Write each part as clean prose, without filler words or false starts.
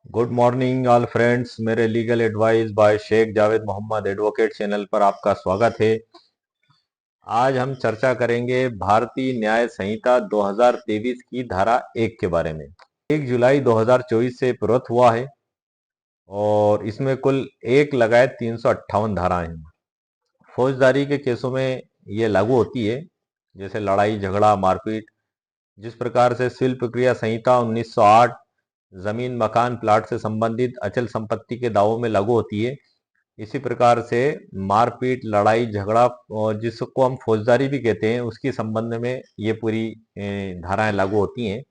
Good morning all friends. मेरे legal advice by Sheikh Javed Mohammed advocate channel पर आपका स्वागत है। आज हम चर्चा करेंगे भारतीय न्याय संहिता 2023 की धारा 1 के बारे में। 1 जुलाई 2024 से प्रवृत्त हुआ है और इसमें कुल 1 लगाए 358 धाराएं हैं। फौजदारी के केसों में ये लागू होती है, जैसे लड़ाई झगड़ा मारपीट। जिस प्रकार से सिविल प्रक्रिया संहिता 1908 जमीन मकान प्लाट से संबंधित अचल संपत्ति के दावों में लागू होती है, इसी प्रकार से मारपीट लड़ाई झगड़ा और जिसको हम फौजदारी भी कहते हैं उसके संबंध में ये पूरी धाराएं लागू होती हैं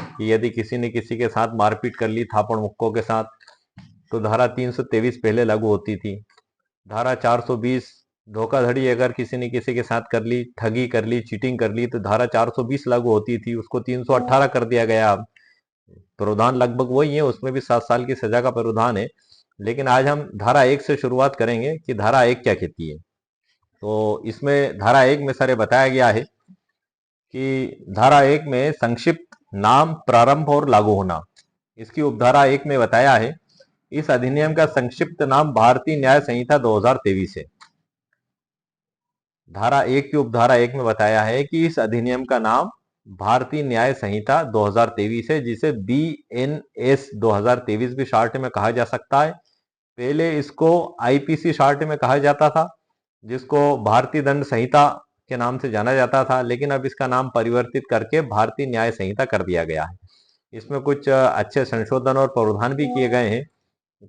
कि यदि किसी ने किसी के साथ मारपीट कर ली थापड़ मुक्कों के साथ तो धारा 323 पहले लागू होती थी। धारा 420 धोखाधड़ी अगर किसी ने किसी के साथ कर ली, ठगी कर ली, चीटिंग कर ली तो धारा 420 लागू होती थी, उसको 318 कर दिया गया। प्रावधान लगभग वही है, उसमें भी 7 साल की सजा का प्रावधान है। लेकिन आज हम धारा 1 से शुरुआत करेंगे कि धारा 1 क्या कहती है। तो इसमें धारा 1 में सर बताया गया है कि धारा 1 में संक्षिप्त नाम प्रारंभ और लागू होना। इसकी उपधारा 1 में बताया है, इस अधिनियम का संक्षिप्त नाम भारतीय न्याय संहिता 2023 है। धारा 1 की उपधारा 1 में बताया है कि इस अधिनियम का नाम भारतीय न्याय संहिता 2023 है, जिसे BNS 2023 भी शॉर्ट में कहा जा सकता है। पहले इसको IPC शॉर्ट में कहा जाता था, जिसको भारतीय दंड संहिता के नाम से जाना जाता था, लेकिन अब इसका नाम परिवर्तित करके भारतीय न्याय संहिता कर दिया गया है। इसमें कुछ अच्छे संशोधन और प्रावधान भी किए गए हैं,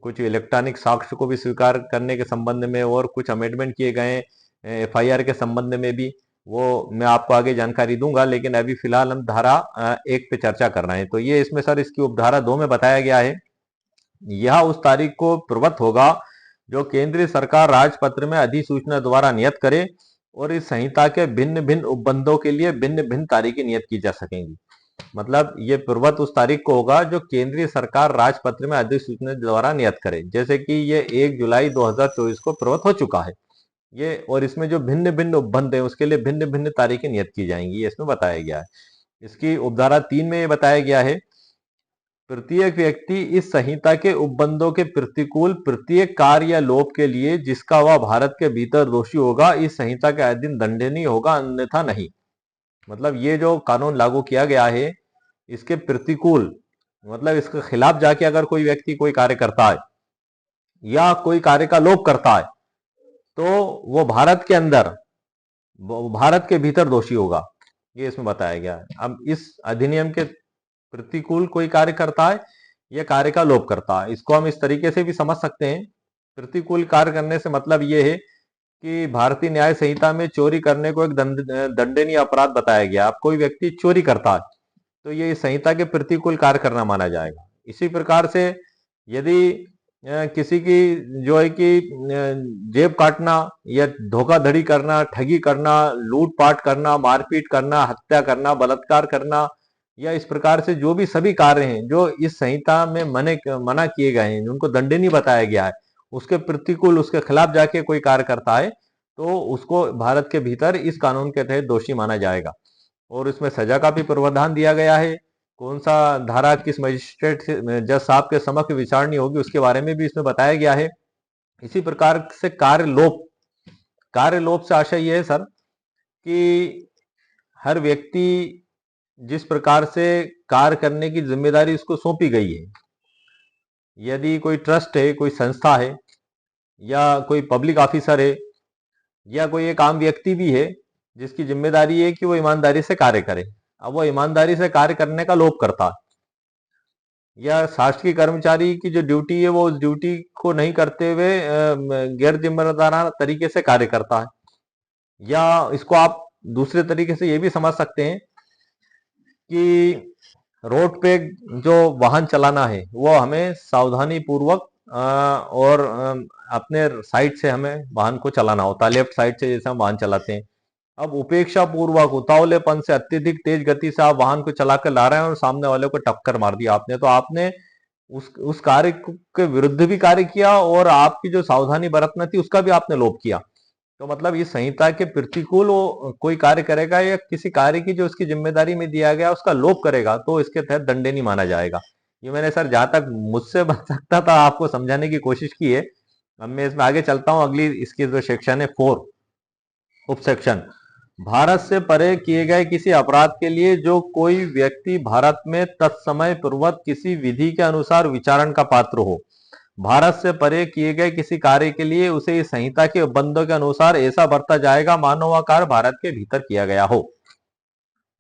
कुछ इलेक्ट्रॉनिक साक्ष्य को भी स्वीकार करने के संबंध में और कुछ अमेंडमेंट किए गए हैं FIR के संबंध में भी। वो मैं आपको आगे जानकारी दूंगा, लेकिन अभी फिलहाल हम धारा 1 पे चर्चा कर रहे हैं। तो ये इसमें सर इसकी उपधारा 2 में बताया गया है, यह उस तारीख को प्रवृत्त होगा जो केंद्रीय सरकार राजपत्र में अधिसूचना द्वारा नियत करे और इस संहिता के भिन्न भिन्न उपबंधों के लिए भिन्न भिन्न तारीखें नियत की जा सकेंगी। मतलब ये प्रवृत्त उस तारीख को होगा जो केंद्रीय सरकार राजपत्र में अधिसूचना द्वारा नियत करे, जैसे कि ये 1 जुलाई 2024 को प्रवृत्त हो चुका है ये। और इसमें जो भिन्न भिन्न उपबंध है उसके लिए भिन्न भिन्न तारीखें नियत की जाएंगी, ये इसमें बताया गया है। इसकी उपधारा 3 में ये बताया गया है, प्रत्येक व्यक्ति इस संहिता के उपबंधों के प्रतिकूल प्रत्येक कार्य या लोप के लिए जिसका वह भारत के भीतर दोषी होगा इस संहिता के अधीन दंडनीय होगा, अन्यथा नहीं। मतलब ये जो कानून लागू किया गया है इसके प्रतिकूल, मतलब इसके खिलाफ जाके अगर कोई व्यक्ति कोई कार्य करता है या कोई कार्य का लोप करता है तो वो भारत के अंदर, भारत के भीतर दोषी होगा, ये इसमें बताया गया है। अब इस अधिनियम के प्रतिकूल कोई कार्य करता है या कार्य का लोप करता है, इसको हम इस तरीके से भी समझ सकते हैं। प्रतिकूल कार्य करने से मतलब ये है कि भारतीय न्याय संहिता में चोरी करने को एक दंडनीय अपराध बताया गया। अब कोई व्यक्ति चोरी करता है तो ये इस संहिता के प्रतिकूल कार्य करना माना जाएगा। इसी प्रकार से यदि किसी की जो है कि जेब काटना या धोखाधड़ी करना, ठगी करना, लूटपाट करना, मारपीट करना, हत्या करना, बलात्कार करना या इस प्रकार से जो भी सभी कार्य हैं जो इस संहिता में मना किए गए हैं, उनको दंडनीय बताया गया है, उसके प्रतिकूल उसके खिलाफ जाके कोई कार्य करता है तो उसको भारत के भीतर इस कानून के तहत दोषी माना जाएगा। और इसमें सजा का भी प्रावधान दिया गया है, कौन सा धारा किस मजिस्ट्रेट जज साहब के समक्ष विचारणी होगी उसके बारे में भी इसमें बताया गया है। इसी प्रकार से कार्य लोप से आशय यह है सर कि हर व्यक्ति जिस प्रकार से कार्य करने की जिम्मेदारी उसको सौंपी गई है, यदि कोई ट्रस्ट है, कोई संस्था है या कोई पब्लिक ऑफिसर है या कोई एक आम व्यक्ति भी है जिसकी जिम्मेदारी है कि वो ईमानदारी से कार्य करे, अब वो ईमानदारी से कार्य करने का लोभ करता है या शासकीय कर्मचारी की जो ड्यूटी है वो उस ड्यूटी को नहीं करते हुए गैर जिम्मेदाराना तरीके से कार्य करता है, या इसको आप दूसरे तरीके से ये भी समझ सकते हैं कि रोड पे जो वाहन चलाना है वो हमें सावधानी पूर्वक और अपने साइड से हमें वाहन को चलाना होता है, लेफ्ट साइड से जैसे हम वाहन चलाते हैं। अब उपेक्षा पूर्वक उतावलेपन से अत्यधिक तेज गति से आप वाहन को चला कर ला रहे हैं और सामने वाले को टक्कर मार दी आपने, तो आपने उस कार्य के विरुद्ध भी कार्य किया और आपकी जो सावधानी बरतना थी उसका भी आपने लोप किया। तो मतलब इस संहिता के प्रतिकूल वो कोई कार्य करेगा या किसी कार्य की जो उसकी जिम्मेदारी में दिया गया उसका लोप करेगा तो इसके तहत दंडनीय माना जाएगा। ये मैंने सर जहां तक मुझसे बन सकता था आपको समझाने की कोशिश की है। अब मैं इसमें आगे चलता हूं। अगली इसकी जो सेक्शन है 4, उप सेक्शन, भारत से परे किए गए किसी अपराध के लिए जो कोई व्यक्ति भारत में तत्समय पूर्वक किसी विधि के अनुसार विचारण का पात्र हो। भारत से परे किए गए किसी कार्य के लिए उसे इस संहिता के उपबंधों के अनुसार ऐसा बरता जाएगा मानो वह कार्य भारत के भीतर किया गया हो।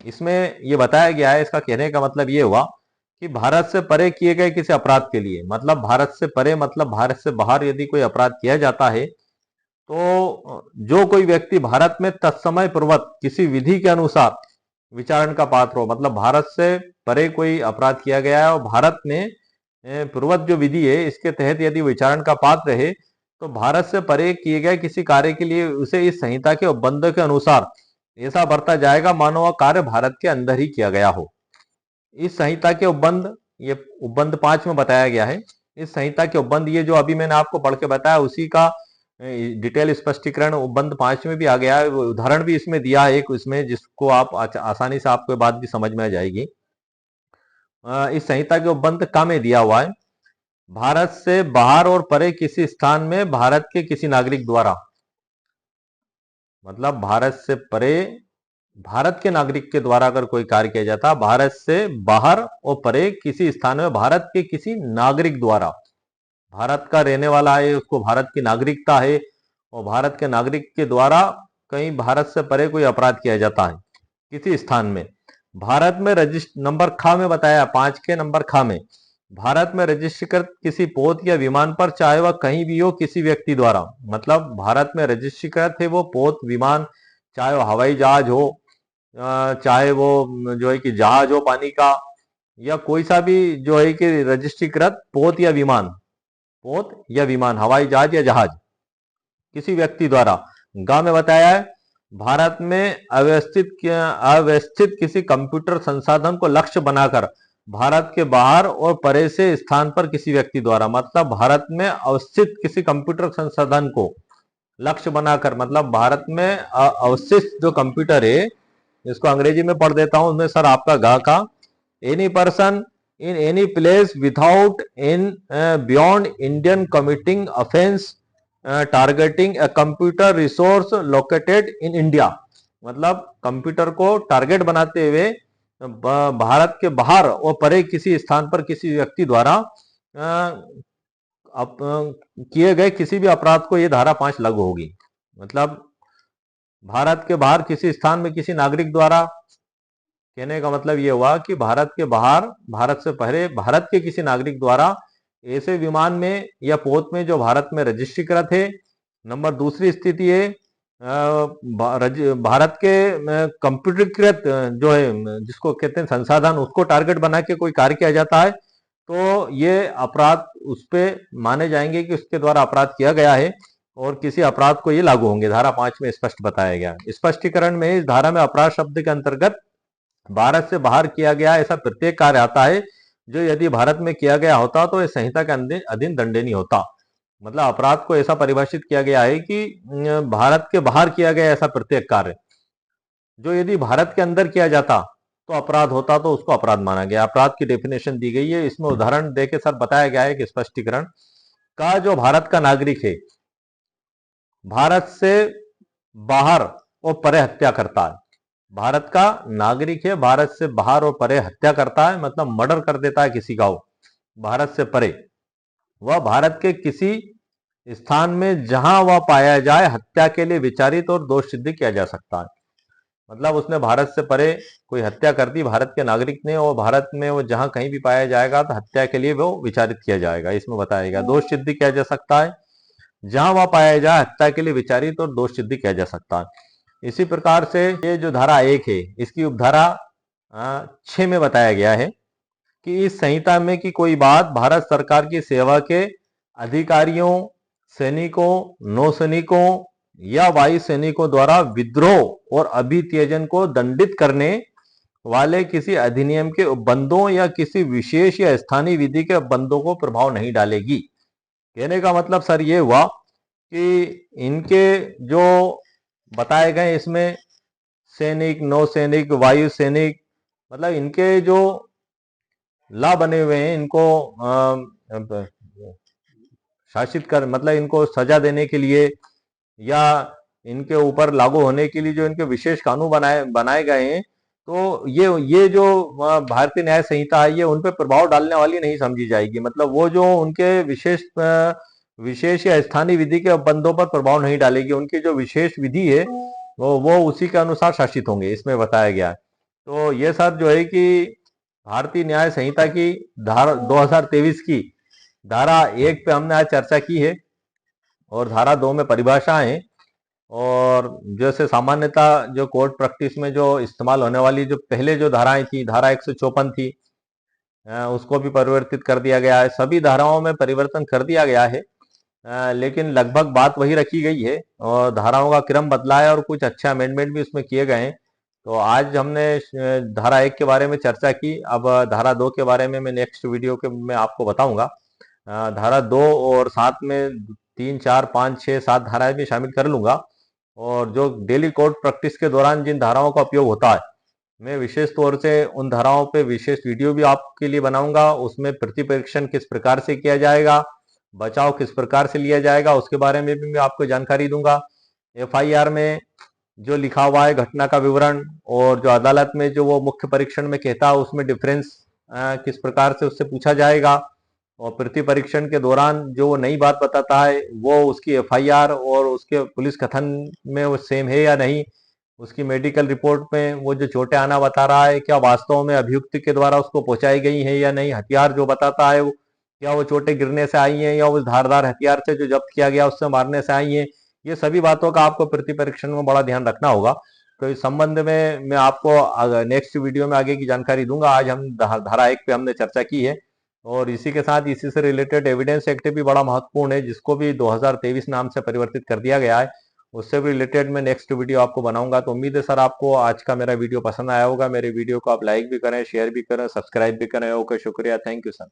इसमें यह बताया गया है, इसका कहने का मतलब यह हुआ कि भारत से परे किए गए किसी अपराध के लिए, मतलब भारत से परे मतलब भारत से बाहर यदि कोई अपराध किया जाता है तो जो कोई व्यक्ति भारत में तत्समय पूर्वक किसी विधि के अनुसार विचारण का पात्र हो, मतलब भारत से परे कोई अपराध किया गया है और भारत में पूर्वत जो विधि है इसके तहत यदि विचारण का पात्र है तो भारत से परे किए गए किसी कार्य के लिए उसे इस संहिता के उपबंध के अनुसार ऐसा बरता जाएगा मानो वह कार्य भारत के अंदर ही किया गया हो। इस संहिता के उपबंध, ये उपबंध 5 में बताया गया है। इस संहिता के उपबंध ये जो अभी मैंने आपको पढ़ के बताया उसी का डिटेल स्पष्टीकरण उपबंध 5 में भी आ गया है। उदाहरण भी इसमें दिया है एक, इसमें जिसको आप आसानी से आपको बात भी समझ में आ जाएगी। इस संहिता के उपबंध का में दिया हुआ है, भारत से बाहर और परे किसी स्थान में भारत के किसी नागरिक द्वारा, मतलब भारत से परे भारत के नागरिक के द्वारा अगर कोई कार्य किया जाता, भारत से बाहर और परे किसी स्थान में भारत के किसी नागरिक द्वारा, भारत का रहने वाला है, उसको भारत की नागरिकता है और भारत के नागरिक के द्वारा कहीं भारत से परे कोई अपराध किया जाता है किसी स्थान में, भारत में रजिस्टर नंबर खा में बताया 5 के नंबर खा में, भारत में रजिस्ट्रीकृत किसी पोत या विमान पर चाहे वह कहीं भी हो किसी व्यक्ति द्वारा, मतलब भारत में रजिस्ट्रीकृत है वो पोत विमान, चाहे वो हवाई जहाज हो, चाहे वो जो है कि जहाज हो पानी का, या कोई सा भी जो है कि रजिस्ट्रीकृत पोत या विमान, पोत या विमान, हवाई जहाज या जहाज किसी व्यक्ति द्वारा। गांव में बताया है भारत में अव्यवस्थित किसी कंप्यूटर संसाधन को लक्ष्य बनाकर भारत के बाहर और परे से स्थान पर किसी व्यक्ति द्वारा, मतलब भारत में अवस्थित किसी कंप्यूटर संसाधन को लक्ष्य बनाकर, मतलब भारत में अवस्थित जो कंप्यूटर है, इसको अंग्रेजी में पढ़ देता हूं, उसमें सर आपका गा का, any person in any place without in beyond Indian committing offense targeting a computer resource located in India, मतलब कंप्यूटर को टारगेट बनाते हुए भारत के बाहर और परे किसी स्थान पर किसी व्यक्ति द्वारा किए गए किसी भी अपराध को यह धारा 5 लागू होगी। मतलब भारत के बाहर किसी स्थान में किसी नागरिक द्वारा, कहने का मतलब यह हुआ कि भारत के बाहर भारत से पहले भारत के किसी नागरिक द्वारा ऐसे विमान में या पोत में जो भारत में रजिस्ट्रीकृत है। नंबर दूसरी स्थिति है भारत के कंप्यूटरीकृत जो है जिसको कहते हैं संसाधन, उसको टारगेट बना के कोई कार्य किया जाता है तो ये अपराध उस पर माने जाएंगे कि उसके द्वारा अपराध किया गया है और किसी अपराध को ये लागू होंगे। धारा 5 में स्पष्ट बताया गया। स्पष्टीकरण में इस धारा में अपराध शब्द के अंतर्गत भारत से बाहर किया गया ऐसा प्रत्येक कार्य आता है जो यदि भारत में किया गया होता तो इस संहिता के अधीन दंडनीय होता। मतलब अपराध को ऐसा परिभाषित किया गया है कि भारत के बाहर किया गया ऐसा प्रत्येक कार्य जो यदि भारत के अंदर किया जाता तो अपराध होता, तो उसको अपराध माना गया। अपराध की डेफिनेशन दी गई है, इसमें उदाहरण देके सर बताया गया है कि स्पष्टीकरण का जो भारत का नागरिक है भारत से बाहर और परे हत्या करता है, भारत का नागरिक है भारत से बाहर और परे हत्या करता है, मतलब मर्डर कर देता है किसी का हो भारत से परे, वह भारत के किसी स्थान में जहां वह पाया जाए हत्या के लिए विचारित और दोष सिद्ध किया जा सकता है। मतलब उसने भारत से परे कोई हत्या कर दी भारत के नागरिक ने और भारत में वो जहां कहीं भी पाया जाएगा तो हत्या के लिए वो विचारित किया जाएगा। इसमें बताएगा दोष सिद्ध किया जा सकता है, जहां वह पाया जाए हत्या के लिए विचारित और दोष सिद्ध किया जा सकता है। इसी प्रकार से ये जो धारा 1 है इसकी उपधारा 6 में बताया गया है कि इस संहिता में की कोई बात भारत सरकार की सेवा के अधिकारियों, सैनिकों, नौसैनिकों या वायु सैनिकों द्वारा विद्रोह और अभित्यजन को दंडित करने वाले किसी अधिनियम के उपबंधों या किसी विशेष या स्थानीय विधि के उपबंधों को प्रभाव नहीं डालेगी। कहने का मतलब सर ये हुआ कि इनके जो बताए गए इसमें सैनिक, नौसैनिक, वायु सैनिक, मतलब इनके जो लॉ बने हुए हैं इनको शासित कर, मतलब इनको सजा देने के लिए या इनके ऊपर लागू होने के लिए जो इनके विशेष कानून बनाए बनाए गए हैं, तो ये जो भारतीय न्याय संहिता है ये उन पे प्रभाव डालने वाली नहीं समझी जाएगी। मतलब वो जो उनके विशेष या स्थानीय विधि के बंदों पर प्रभाव नहीं डालेगी। उनकी जो विशेष विधि है वो उसी के अनुसार शासित होंगे, इसमें बताया गया है। तो ये सर जो है कि भारतीय न्याय संहिता की धारा 2023 की धारा 1 पे हमने आज चर्चा की है, और धारा 2 में परिभाषाएं हैं, और जैसे सामान्यतः जो कोर्ट प्रैक्टिस में जो इस्तेमाल होने वाली जो पहले जो धाराएं थी, धारा 154 थी, उसको भी परिवर्तित कर दिया गया है। सभी धाराओं में परिवर्तन कर दिया गया है, लेकिन लगभग बात वही रखी गई है और धाराओं का क्रम बदला है और कुछ अच्छे अमेंडमेंट भी उसमें किए गए हैं। तो आज हमने धारा 1 के बारे में चर्चा की। अब धारा 2 के बारे में मैं नेक्स्ट वीडियो के में आपको बताऊंगा। धारा 2 और साथ में 3, 4, 5, 6, 7 धाराएं भी शामिल कर लूंगा। और जो डेली कोर्ट प्रैक्टिस के दौरान जिन धाराओं का उपयोग होता है, मैं विशेष तौर से उन धाराओं पे विशेष वीडियो भी आपके लिए बनाऊंगा। उसमें प्रतिपरीक्षण किस प्रकार से किया जाएगा, बचाव किस प्रकार से लिया जाएगा, उसके बारे में भी मैं आपको जानकारी दूंगा। एफआईआर में जो लिखा हुआ है घटना का विवरण, और जो अदालत में जो वो मुख्य परीक्षण में कहता है उसमें डिफरेंस किस प्रकार से उससे पूछा जाएगा, और प्रति परीक्षण के दौरान जो वो नई बात बताता है वो उसकी एफआईआर और उसके पुलिस कथन में वो सेम है या नहीं, उसकी मेडिकल रिपोर्ट में वो जो चोटें आना बता रहा है क्या वास्तव में अभियुक्त के द्वारा उसको पहुंचाई गई है या नहीं, हथियार जो बताता है वो क्या वो चोटें गिरने से आई हैं या उस धारदार हथियार से जो जब्त किया गया उससे मारने से आई हैं। ये सभी बातों का आपको प्रति परीक्षण में बड़ा ध्यान रखना होगा। तो इस संबंध में मैं आपको नेक्स्ट वीडियो में आगे की जानकारी दूंगा। आज हम धारा 1 पे हमने चर्चा की है, और इसी के साथ इसी से रिलेटेड एविडेंस एक्ट भी बड़ा महत्वपूर्ण है, जिसको भी 2023 नाम से परिवर्तित कर दिया गया है। उससे भी रिलेटेड मैं नेक्स्ट वीडियो आपको बनाऊंगा। तो उम्मीद है सर आपको आज का मेरा वीडियो पसंद आया होगा। मेरे वीडियो को आप लाइक भी करें, शेयर भी करें, सब्सक्राइब भी करें। ओके, शुक्रिया, थैंक यू सर।